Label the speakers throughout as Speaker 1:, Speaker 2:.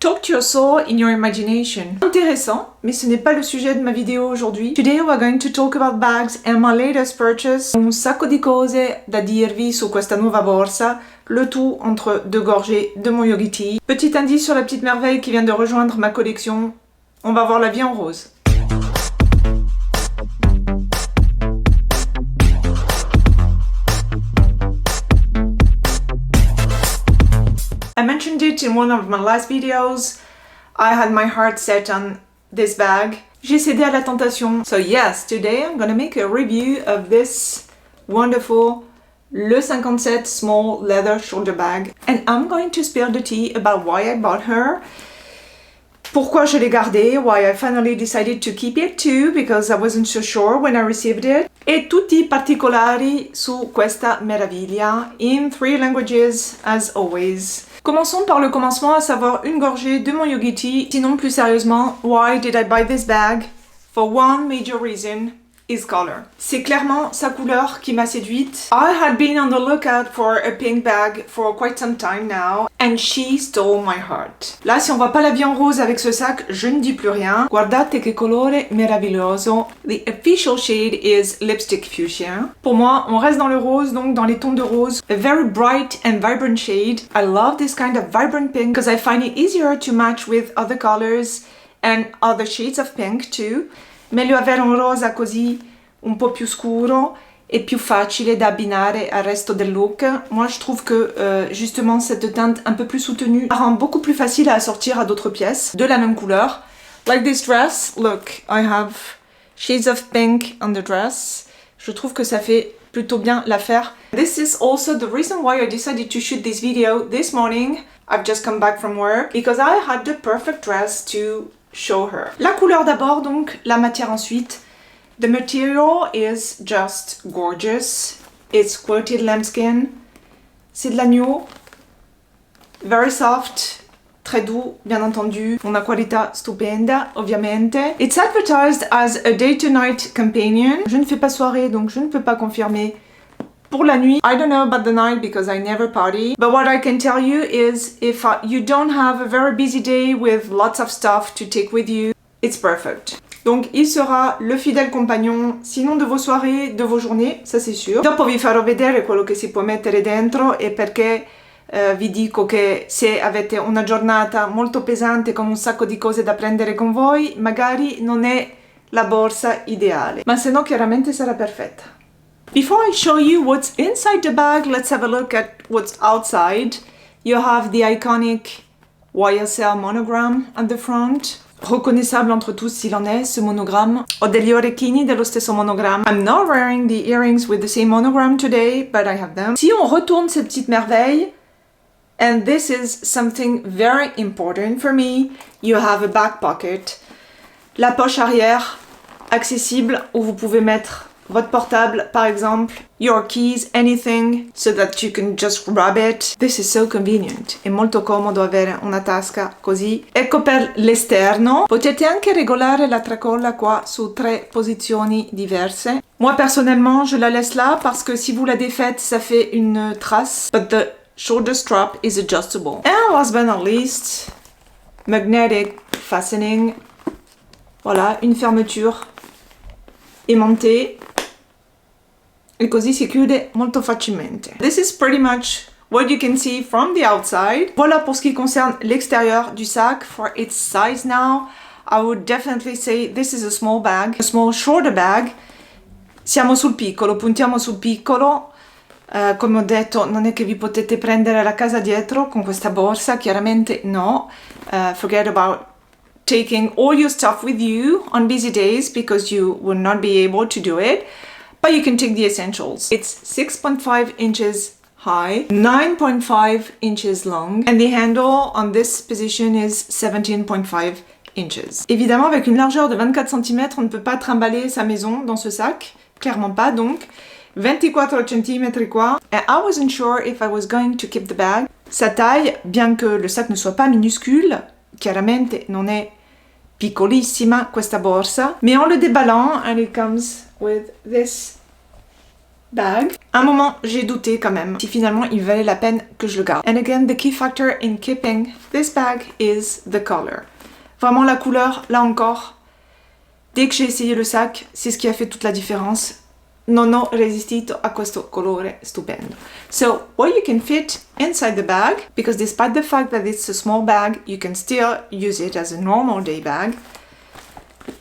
Speaker 1: Talk to your soul in your imagination. Intéressant, mais ce n'est pas le sujet de ma vidéo aujourd'hui. Today we're going to talk about bags and my latest purchase. Un sacco di cose da dirvi su questa nuova borsa, le tout entre deux gorgées de mon Yogi Tea. Petit indice sur la petite merveille qui vient de rejoindre ma collection. On va voir la vie en rose. I mentioned it in one of my last videos. I had my heart set on this bag. J'ai cédé à la tentation. So yes, today I'm gonna make a review of this wonderful Le 57 small leather shoulder bag. And I'm going to spill the tea about why I bought her. Pourquoi je l'ai gardée, why I finally decided to keep it too, because I wasn't so sure when I received it. E tutti i particolari su questa meraviglia, in 3 languages as always. Commençons par le commencement, à savoir une gorgée de mon Yogi Tea. Sinon, plus sérieusement, why did I buy this bag? For one major reason, is color. C'est clairement sa couleur qui m'a séduite. I had been on the lookout for a pink bag for quite some time now, and she stole my heart. Là, si on voit pas la vie en rose avec ce sac, je ne dis plus rien. Guardate che colore meraviglioso. The official shade is lipstick fuchsia. Pour moi, on reste dans le rose, donc dans les tons de rose. A very bright and vibrant shade. I love this kind of vibrant pink because I find it easier to match with other colors and other shades of pink too. Meglio avere un rosa così un po' più scuro e più facile da abbinare al resto del look. Moi je trouve que justement cette teinte un peu plus soutenue rend beaucoup plus facile à assortir à d'autres pièces de la même couleur. Like this dress, look, I have shades of pink on the dress. Je trouve que ça fait plutôt bien l'affaire. This is also the reason why I decided to shoot this video this morning. I've just come back from work because I had the perfect dress to show her. La couleur d'abord, donc la matière ensuite. The material is just gorgeous. It's quilted lambskin. C'est de l'agneau. Very soft. Très doux, bien entendu. Una qualità stupenda, ovviamente. It's advertised as a day-to-night companion. Je ne fais pas soirée, donc je ne peux pas confirmer. Pour la nuit, I don't know about the night because I never party. But what I can tell you is if you don't have a very busy day with lots of stuff to take with you, it's perfect. Donc il sera le fidèle compagnon, sinon de vos soirées, de vos journées, ça c'est sûr. Dopo vi farò vedere quello che si può mettere dentro e perché vi dico che se avete una giornata molto pesante con un sacco di cose da prendere con voi, magari non è la borsa ideale. Ma se no chiaramente sarà perfetta. Before I show you what's inside the bag, let's have a look at what's outside. You have the iconic YSL monogram at the front. Reconnaissable entre tous s'il en est, ce monogramme. Ho degli orecchini dello stesso monogramma. I'm not wearing the earrings with the same monogram today, but I have them. Si on retourne cette petite merveille, and this is something very important for me, you have a back pocket. La poche arrière, accessible, où vous pouvez mettre votre portable, par exemple, your keys, anything, so that you can just grab it. This is so convenient. È molto comodo avere una tasca così. Ecco per l'esterno. Potete anche regolare la tracolla qua su 3 posizioni diverse. Moi, personnellement, je la laisse là parce que si vous la défaites, ça fait une trace. But the shoulder strap is adjustable. And last but not least, magnetic fastening. Voilà, une fermeture aimantée. E così si chiude molto facilmente. This is pretty much what you can see from the outside. Voilà pour ce qui concerne l'extérieur du sac. For its size now, I would definitely say this is a small bag, a small shoulder bag. Siamo sul piccolo, puntiamo sul piccolo. Come ho detto, non è che vi potete prendere la casa dietro con questa borsa, chiaramente no. Forget about taking all your stuff with you on busy days because you will not be able to do it. But you can take the essentials. It's 6.5 inches high, 9.5 inches long, and the handle on this position is 17.5 inches. Évidemment, avec une largeur de 24 cm, on ne peut pas trimballer sa maison dans ce sac. Clairement pas, donc. 24 cm quoi. And I wasn't sure if I was going to keep the bag. Sa taille, bien que le sac ne soit pas minuscule, chiaramente non è piccolissima questa borsa, mais en le déballant, and it comes with this bag. À un moment, j'ai douté quand même si finalement il valait la peine que je le garde. And again, the key factor in keeping this bag is the color. Vraiment la couleur, là encore, dès que j'ai essayé le sac, c'est ce qui a fait toute la différence. Non ho resistito a questo colore stupendo. So, what you can fit inside the bag, because despite the fact that it's a small bag, you can still use it as a normal day bag.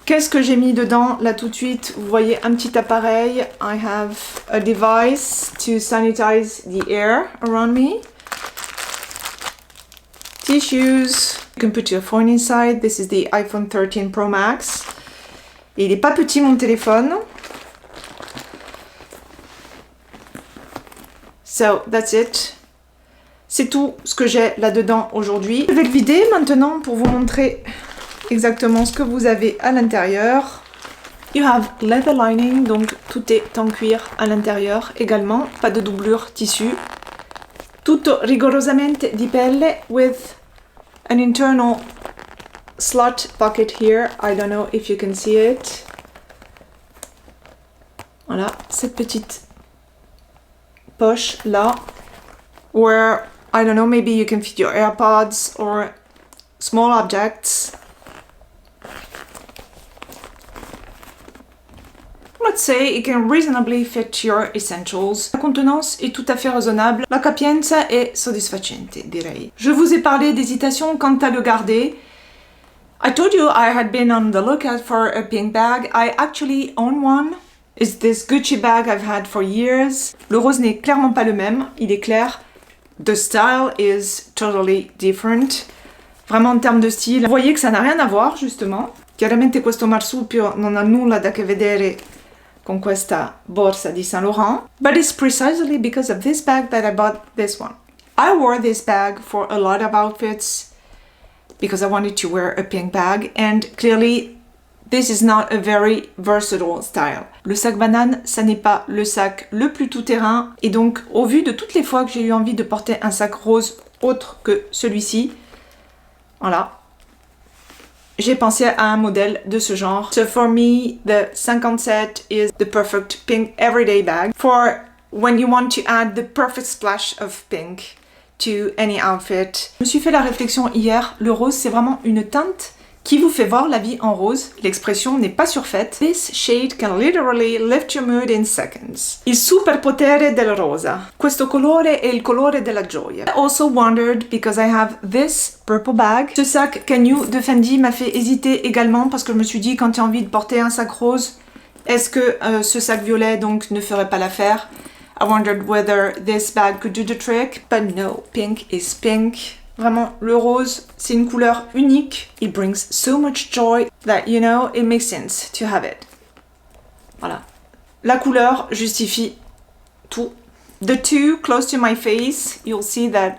Speaker 1: Qu'est-ce que j'ai mis dedans là tout de suite? Vous voyez un petit appareil. I have a device to sanitize the air around me. Tissues. You can put your phone inside. This is the iPhone 13 Pro Max. Et il n'est pas petit mon téléphone. So, that's it. C'est tout ce que j'ai là-dedans aujourd'hui. Je vais le vider maintenant pour vous montrer exactement ce que vous avez à l'intérieur. You have leather lining, donc tout est en cuir à l'intérieur également. Pas de doublure tissu. Tutto rigorosamente di pelle with an internal slot pocket here. I don't know if you can see it. Voilà, cette petite poche là, where, I don't know, maybe you can fit your AirPods or small objects. Let's say it can reasonably fit your essentials. La contenance est tout à fait raisonnable. La capienza è soddisfacente, direi. Je vous ai parlé d'hésitation quant à le garder. I told you I had been on the lookout for a pink bag. I actually own one. It's this Gucci bag I've had for years. Le rose n'est clairement pas le même, il est clair. The style is totally different. Vraiment en termes de style. Vous voyez que ça n'a rien à voir, justement. Chiaramente questo marsupio non ha nulla da che vedere con questa borsa di Saint Laurent. But it's precisely because of this bag that I bought this one. I wore this bag for a lot of outfits because I wanted to wear a pink bag, and clearly this is not a very versatile style. Le sac banane, ça n'est pas le sac le plus tout-terrain, et donc au vu de toutes les fois que j'ai eu envie de porter un sac rose autre que celui-ci, voilà, j'ai pensé à un modèle de ce genre. So for me, the 57 is the perfect pink everyday bag for when you want to add the perfect splash of pink to any outfit. Je me suis fait la réflexion hier, le rose c'est vraiment une teinte qui vous fait voir la vie en rose. L'expression n'est pas surfaite. This shade can literally lift your mood in seconds. Il superpotere del rosa. Questo colore è il colore della gioia. I also wondered because I have this purple bag. Ce sac Canyu de Fendi m'a fait hésiter également parce que je me suis dit quand tu as envie de porter un sac rose, est-ce que ce sac violet donc ne ferait pas l'affaire? I wondered whether this bag could do the trick, but no, pink is pink. Vraiment, le rose, c'est une couleur unique. It brings so much joy that, you know, it makes sense to have it. Voilà. La couleur justifie tout. The two close to my face, you'll see that...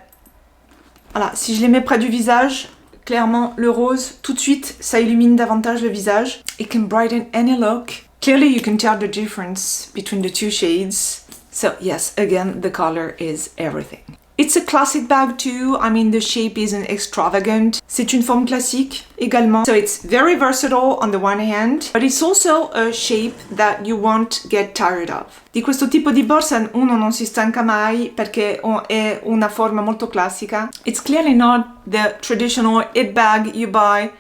Speaker 1: Voilà, si je les mets près du visage, clairement, le rose, tout de suite, ça illumine davantage le visage. It can brighten any look. Clearly, you can tell the difference between the two shades. So, yes, again, the color is everything. It's a classic bag too. I mean, the shape isn't extravagant. C'est une forme classique également. So it's very versatile on the one hand, but it's also a shape that you won't get tired of. Di questo tipo di borsa uno non si stanca mai perché è una forma molto classica. It's clearly not the traditional it bag you buy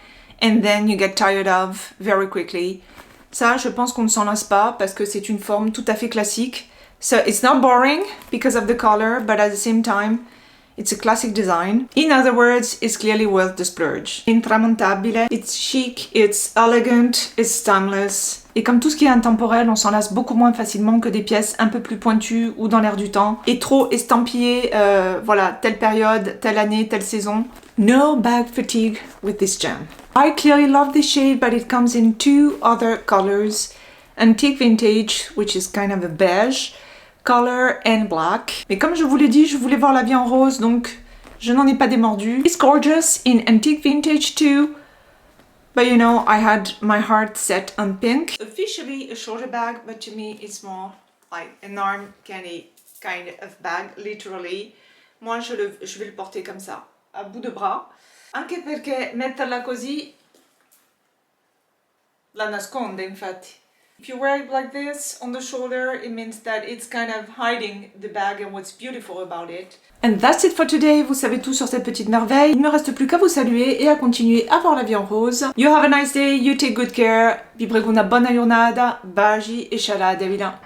Speaker 1: and then you get tired of very quickly. Ça, je pense qu'on ne s'en lasse pas parce que c'est une forme tout à fait classique. So it's not boring because of the color, but at the same time, it's a classic design. In other words, it's clearly worth the splurge. Intramontabile, it's chic, it's elegant, it's timeless. Et comme tout ce qui est intemporel, on s'en lasse beaucoup moins facilement que des pièces un peu plus pointues ou dans l'air du temps. Et trop estampillées, voilà, telle période, telle année, telle saison. No bag fatigue with this gem. I clearly love this shade, but it comes in two other colors. Antique Vintage, which is kind of a beige color, and black. Mais comme je vous l'ai dit, je voulais voir la vie en rose, donc je n'en ai pas démordu. It's gorgeous in Antique Vintage too, but you know, I had my heart set on pink. Officially a shoulder bag, but to me it's more like an arm candy kind of bag, literally. Moi, je vais le porter comme ça, à bout de bras. Anche perché metterla così la nasconde, infatti. If you wear it like this on the shoulder, it means that it's kind of hiding the bag and what's beautiful about it. And that's it for today. Vous savez tout sur cette petite merveille. Il ne me reste plus qu'à vous saluer et à continuer à voir la vie en rose. You have a nice day, you take good care. Vi preguna buona giornata, baci e scialate, vila.